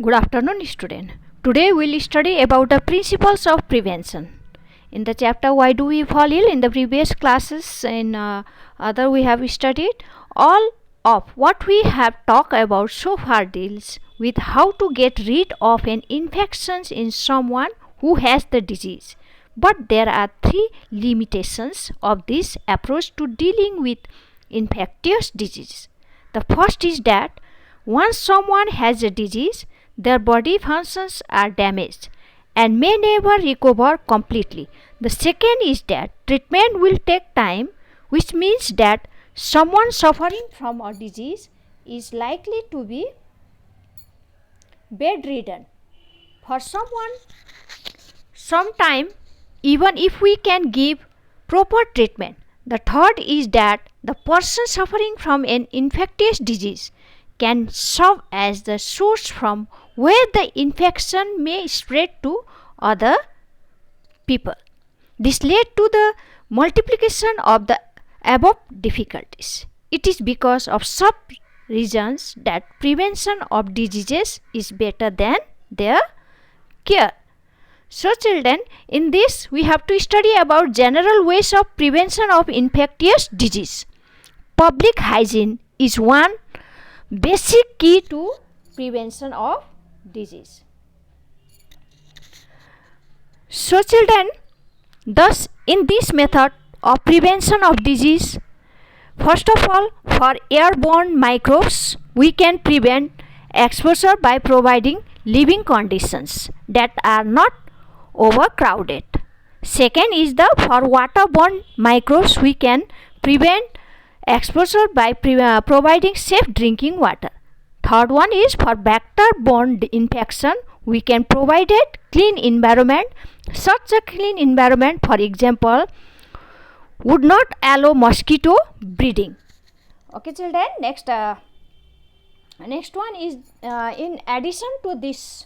Good afternoon, student. Today we'll study about the principles of prevention. In the chapter Why Do We Fall Ill, in the previous classes in other we have studied all of what we have talked about so far deals with how to get rid of an infection in someone who has the disease. But there are three limitations of this approach to dealing with infectious disease. The first is that once someone has a disease, their body functions are damaged and may never recover completely. The second is that treatment will take time, which means that someone suffering from a disease is likely to be bedridden for some time, even if we can give proper treatment. The third is that the person suffering from an infectious disease can serve as the source from where the infection may spread to other people. This led to the multiplication of the above difficulties. It is because of such reasons that prevention of diseases is better than their cure. So children, in this we have to study about general ways of prevention of infectious disease. Public hygiene is one basic key to prevention of disease. So children, thus in this method of prevention of disease, first of all, for airborne microbes we can prevent exposure by providing living conditions that are not overcrowded. Second is the for waterborne microbes we can prevent exposure by providing safe drinking water. Third one is for vector-borne infection we can provide a clean environment. Such a clean environment, for example, would not allow mosquito breeding. Okay children, next one is in addition to these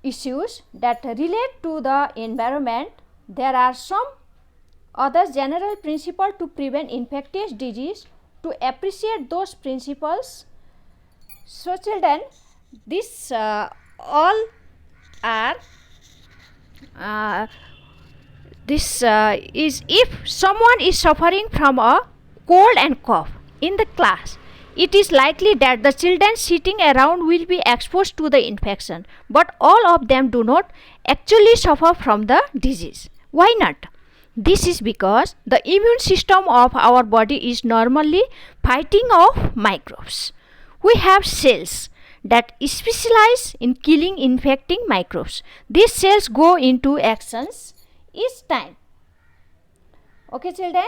issues that relate to the environment, there are some other general principles to prevent infectious disease. To appreciate those principles, so children, this all are is if someone is suffering from a cold and cough in the class, it is likely that the children sitting around will be exposed to the infection, but all of them do not actually suffer from the disease. Why not? This is because the immune system of our body is normally fighting off microbes. We have cells that specialize in killing infecting microbes. These cells go into actions each time. Okay children?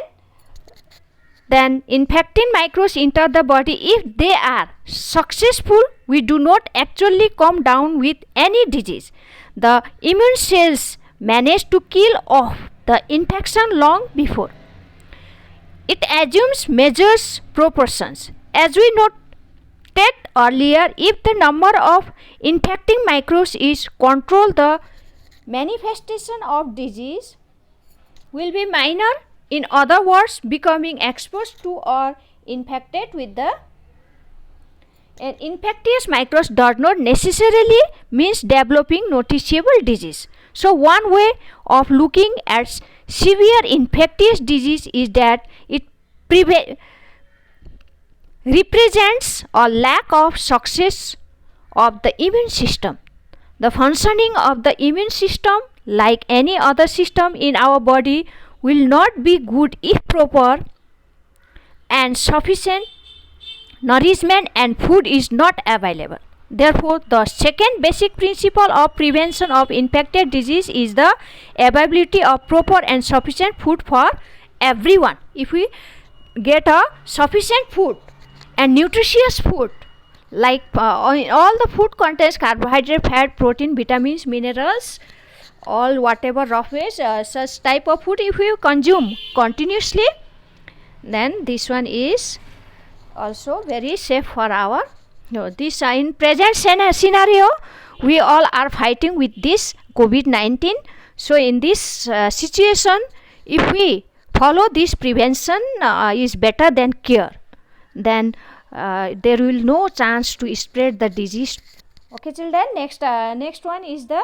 Then infecting microbes enter the body. If they are successful, we do not actually come down with any disease. The immune cells manage to kill off the infection long before. It assumes measures proportions. As we noted earlier, if the number of infecting microbes is controlled, the manifestation of disease will be minor. In other words, becoming exposed to or infected with the infectious microbes does not necessarily means developing noticeable disease. So one way of looking at severe infectious disease is that it represents a lack of success of the immune system. The functioning of the immune system, like any other system in our body, will not be good if proper and sufficient nourishment and food is not available. Therefore, the second basic principle of prevention of infectious disease is the availability of proper and sufficient food for everyone. If we get a sufficient food and nutritious food, like all the food contains carbohydrate, fat, protein, vitamins, minerals, all whatever rough ways, such type of food if you consume continuously, then this one is also very safe for our this in present scenario we all are fighting with this COVID-19. So in this situation, if we follow this prevention is better than cure, then there will no chance to spread the disease Okay children, next one is the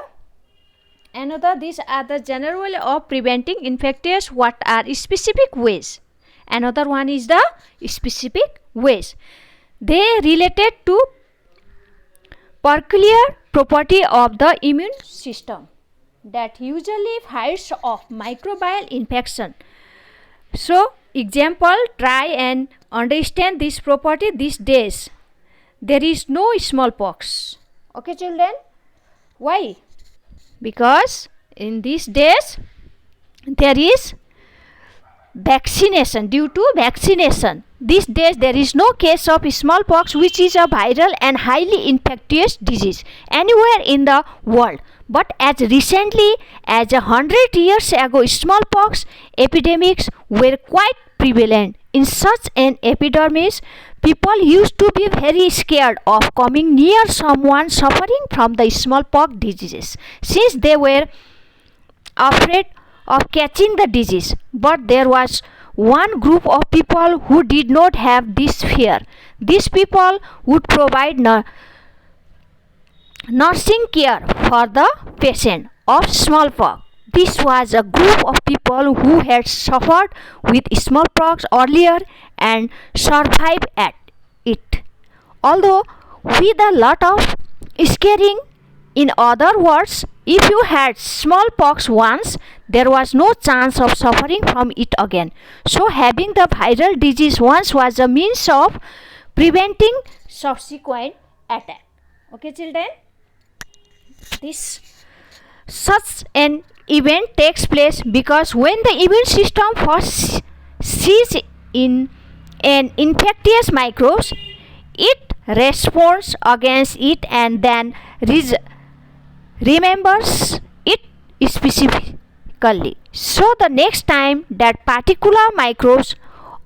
another. These are the general way of preventing infectious. What are specific ways? Another one is the specific ways. They related to peculiar property of the immune system that usually fights off microbial infection. So example, try and understand this property these days. There is no smallpox. Okay children, why? Because in these days there is vaccination. Due to vaccination, these days there is no case of smallpox, which is a viral and highly infectious disease anywhere in the world. But as recently as 100 years ago, smallpox epidemics were quite prevalent. In such an epidemic, people used to be very scared of coming near someone suffering from the smallpox diseases, since they were afraid of catching the disease. But there was one group of people who did not have this fear. These people would provide nursing care for the patient of smallpox. This was a group of people who had suffered with smallpox earlier and survived at it. Although with a lot of scaring, in other words, if you had smallpox once, there was no chance of suffering from it again. So having the viral disease once was a means of preventing subsequent attack. Okay children, this such an event takes place because when the immune system first sees in an infectious microbes, it responds against it and then remembers it specifically. So the next time that particular microbes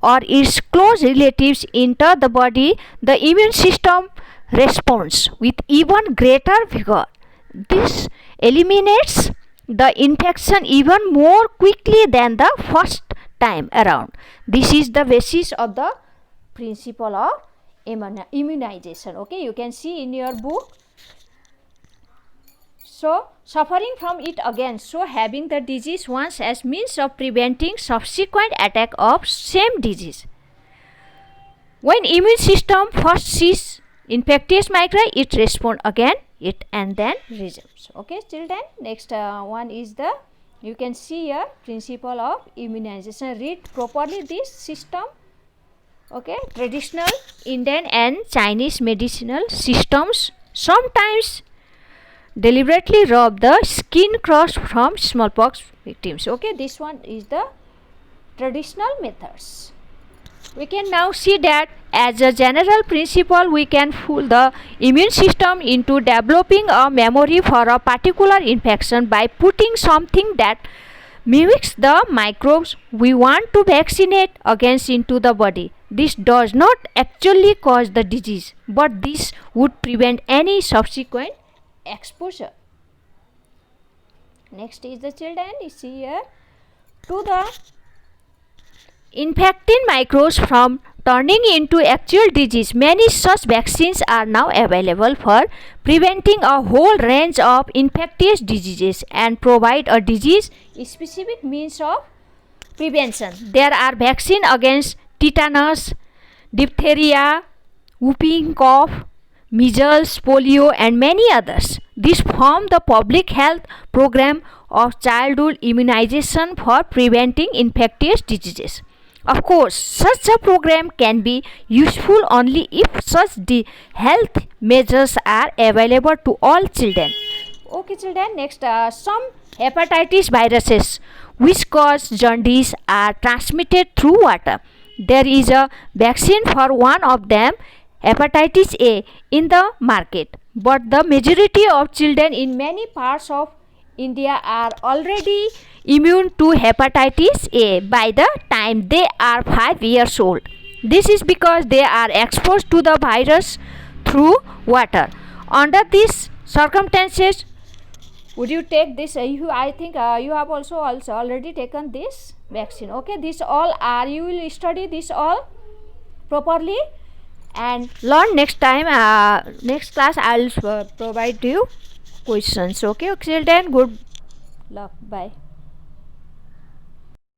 or its close relatives enter the body, the immune system responds with even greater vigor. This eliminates the infection even more quickly than the first time around. This is the basis of the principle of immunization. Okay, you can see in your book. So suffering from it again, so having the disease once as means of preventing subsequent attack of same disease. When immune system first sees infectious microbe, it responds again it and then resumes. Okay children, next one is the, you can see here, principle of immunization. Read properly this system. Okay, traditional Indian and Chinese medicinal systems sometimes deliberately rob the skin cross from smallpox victims. Okay, this one is the traditional methods. We can now see that as a general principle, we can fool the immune system into developing a memory for a particular infection by putting something that mimics the microbes we want to vaccinate against into the body. This does not actually cause the disease, but this would prevent any subsequent exposure. Next is the children, you see here, to the infecting microbes from turning into actual disease. Many such vaccines are now available for preventing a whole range of infectious diseases and provide a disease specific means of prevention. There are vaccines against tetanus, diphtheria, whooping cough, measles, polio, and many others. These form the public health program of childhood immunization for preventing infectious diseases. Of course, such a program can be useful only if such health measures are available to all children. Okay children, next some hepatitis viruses which cause jaundice are transmitted through water. There is a vaccine for one of them, hepatitis A, in the market, but the majority of children in many parts of India are already immune to hepatitis A by the time they are 5 years old. This is because they are exposed to the virus through water. Under these circumstances, would you take this? I think you have also already taken this vaccine. Okay, this all are, you will study this all properly. and learn next time. Next class I'll provide you questions. Okay children, good luck, bye.